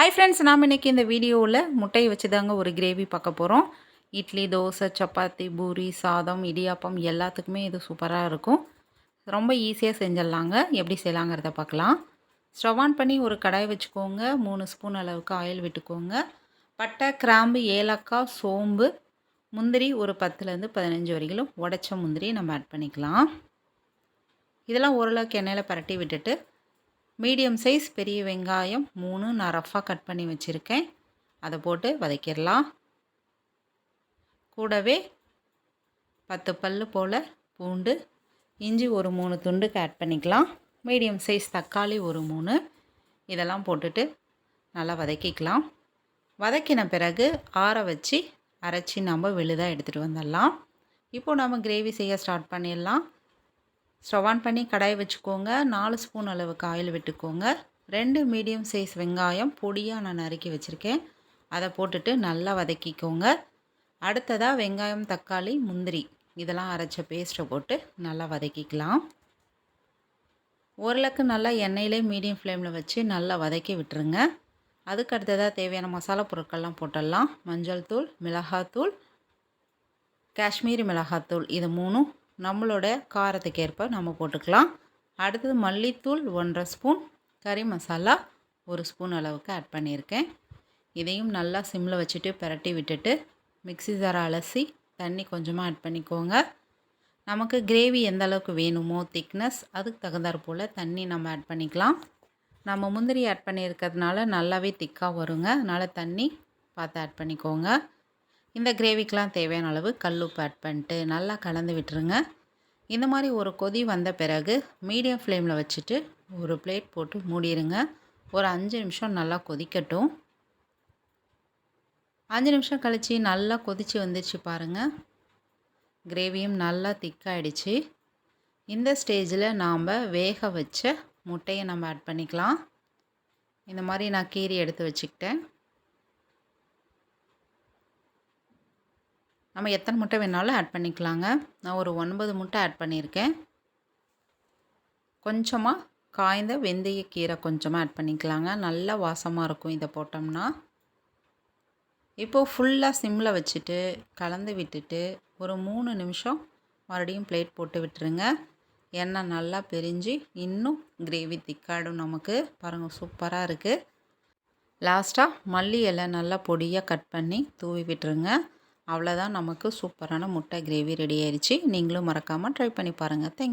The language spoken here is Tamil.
ஹாய் ஃப்ரெண்ட்ஸ், நாம் இன்றைக்கி இந்த வீடியோவில் முட்டையை வச்சு தாங்க ஒரு கிரேவி பார்க்க போகிறோம். இட்லி, தோசை, சப்பாத்தி, பூரி, சாதம், இடியாப்பம் எல்லாத்துக்குமே இது சூப்பராக இருக்கும். ரொம்ப ஈஸியாக செஞ்சிடலாங்க. எப்படி செய்யலாங்கிறத பார்க்கலாம். ஸ்டவ் ஆன் பண்ணி ஒரு கடாய் வச்சுக்கோங்க. 3 ஸ்பூன் அளவுக்கு ஆயில் விட்டுக்கோங்க. பட்டை, கிராம்பு, ஏலக்காய், சோம்பு, முந்திரி ஒரு 10லேருந்து 15 வரைக்கும் உடைச்ச முந்திரி நம்ம ஆட் பண்ணிக்கலாம். இதெல்லாம் ஓரளவுக்கு எண்ணெயில் பரட்டி விட்டுட்டு மீடியம் சைஸ் பெரிய வெங்காயம் 3 நான் ரஃப்பாக கட் பண்ணி வச்சுருக்கேன். அதை போட்டு வதக்கிடலாம். கூடவே 10 பல் போல் பூண்டு, இஞ்சி ஒரு 3 துண்டுக்கு ஆட் பண்ணிக்கலாம். மீடியம் சைஸ் தக்காளி ஒரு 3, இதெல்லாம் போட்டுட்டு நல்லா வதக்கிக்கலாம். வதக்கின பிறகு ஆற வச்சு அரைச்சி நம்ம விழுதாக எடுத்துகிட்டு வந்துடலாம். இப்போது நம்ம கிரேவி செய்ய ஸ்டார்ட் பண்ணிடலாம். ஸ்டவ் ஆன் பண்ணி கடாய் வச்சுக்கோங்க. 4 ஸ்பூன் அளவுக்கு ஆயில் விட்டுக்கோங்க. 2 மீடியம் சைஸ் வெங்காயம் பொடியாக நான் நறுக்கி வச்சுருக்கேன். அதை போட்டுட்டு நல்லா வதக்கிக்கோங்க. அடுத்ததாக வெங்காயம், தக்காளி, முந்திரி இதெல்லாம் அரைச்ச பேஸ்ட்டை போட்டு நல்லா வதக்கிக்கலாம். ஓரளவுக்கு நல்லா எண்ணெயிலே மீடியம் ஃப்ளேமில் வச்சு நல்லா வதக்கி விட்டுருங்க. அதுக்கு அடுத்ததாக தேவையான மசாலா பொருட்கள்லாம் போட்டுடலாம். மஞ்சள் தூள், மிளகாத்தூள், காஷ்மீரி மிளகாத்தூள் இது 3 நம்மளோட காரத்துக்கு ஏற்ப நம்ம போட்டுக்கலாம். அடுத்தது மல்லித்தூள் 1.5 ஸ்பூன், கறி மசாலா 1 ஸ்பூன் அளவுக்கு ஆட் பண்ணியிருக்கேன். இதையும் நல்லா சிம்மில் வச்சுட்டு பிரட்டி விட்டுட்டு மிக்ஸி ஜாரை அலசி தண்ணி கொஞ்சமாக ஆட் பண்ணிக்கோங்க. நமக்கு கிரேவி எந்த அளவுக்கு வேணுமோ திக்னஸ் அதுக்கு தகுந்தாற் போல் தண்ணி நம்ம ஆட் பண்ணிக்கலாம். நம்ம முந்திரி ஆட் பண்ணியிருக்கிறதுனால நல்லாவே திக்காக வருங்க. அதனால் தண்ணி பார்த்து ஆட் பண்ணிக்கோங்க. இந்த கிரேவிக்கெலாம் தேவையான அளவு கல்லுப்பு ஆட் பண்ணிட்டு நல்லா கலந்து விட்டுருங்க. இந்த மாதிரி ஒரு கொதி வந்த பிறகு மீடியம் ஃப்ளேமில் வச்சுட்டு ஒரு பிளேட் போட்டு மூடிடுங்க. ஒரு 5 நிமிஷம் நல்லா கொதிக்கட்டும். 5 நிமிஷம் கழித்து நல்லா கொதித்து வந்துச்சு பாருங்கள். கிரேவியும் நல்லா திக்காயிடுச்சு. இந்த ஸ்டேஜில் நாம் வேக வச்ச முட்டையை நம்ம ஆட் பண்ணிக்கலாம். இந்த மாதிரி நான் கீரி எடுத்து வச்சுக்கிட்டேன். நம்ம எத்தனை முட்டை வேணாலும் ஆட் பண்ணிக்கலாங்க. நான் ஒரு 9 முட்டை ஆட் பண்ணியிருக்கேன். கொஞ்சமாக காய்ந்த வெந்தயக்கீரை கொஞ்சமாக ஆட் பண்ணிக்கலாங்க. நல்லா வாசமாக இருக்கும் இதை போட்டோம்னா. இப்போது ஃபுல்லாக சிம்மில் வச்சுட்டு கலந்து விட்டுட்டு ஒரு 3 நிமிஷம் மறுபடியும் பிளேட் போட்டு விட்டுருங்க. எண்ணெய் நல்லா பிரிஞ்சு இன்னும் கிரேவி திக்காடும் நமக்கு. பாருங்கள், சூப்பராக இருக்குது. லாஸ்ட்டாக மல்லி இலை நல்லா பொடியாக கட் பண்ணி தூவி விட்டுருங்க. அவ்வளோதான், நமக்கு சூப்பரான முட்டை கிரேவி ரெடி ஆயிடுச்சு. நீங்களும் மறக்காமல் ட்ரை பண்ணி பாருங்கள். தேங்க்யூ.